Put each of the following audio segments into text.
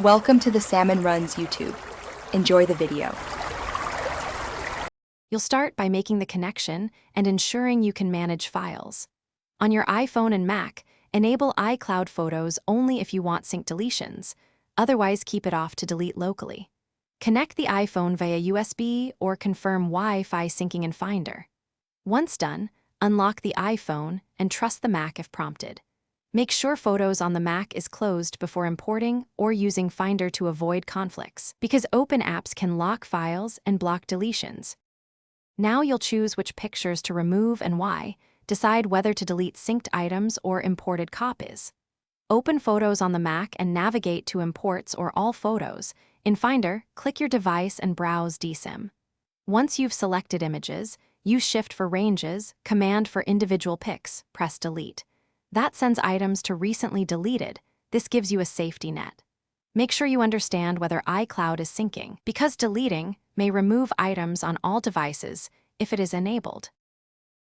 Welcome to the Salmon Runs YouTube. Enjoy the video. You'll start by making the connection and ensuring you can manage files. On your iPhone and Mac, enable iCloud Photos only if you want sync deletions. Otherwise, keep it off to delete locally. Connect the iPhone via USB or confirm Wi-Fi syncing in Finder. Once done, unlock the iPhone and trust the Mac if prompted. Make sure Photos on the Mac is closed before importing or using Finder to avoid conflicts, because open apps can lock files and block deletions. Now you'll choose which pictures to remove and why, decide whether to delete synced items or imported copies. Open Photos on the Mac and navigate to Imports or All Photos. In Finder, click your device and browse DSIM. Once you've selected images, use Shift for ranges, Command for individual pics, press Delete. That sends items to recently deleted. This gives you a safety net. Make sure you understand whether iCloud is syncing, because deleting may remove items on all devices if it is enabled.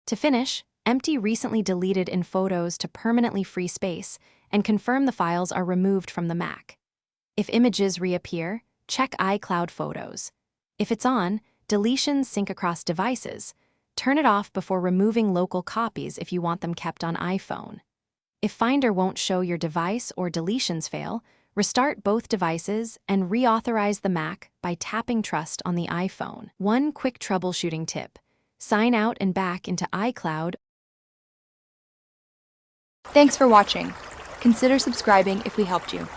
To finish, empty recently deleted in Photos to permanently free space and confirm the files are removed from the Mac. If images reappear, check iCloud Photos. If it's on, deletions sync across devices. Turn it off before removing local copies if you want them kept on iPhone. If Finder won't show your device or deletions fail, restart both devices and reauthorize the Mac by tapping Trust on the iPhone. One quick troubleshooting tip: sign out and back into iCloud. Thanks for watching. Consider subscribing if we helped you.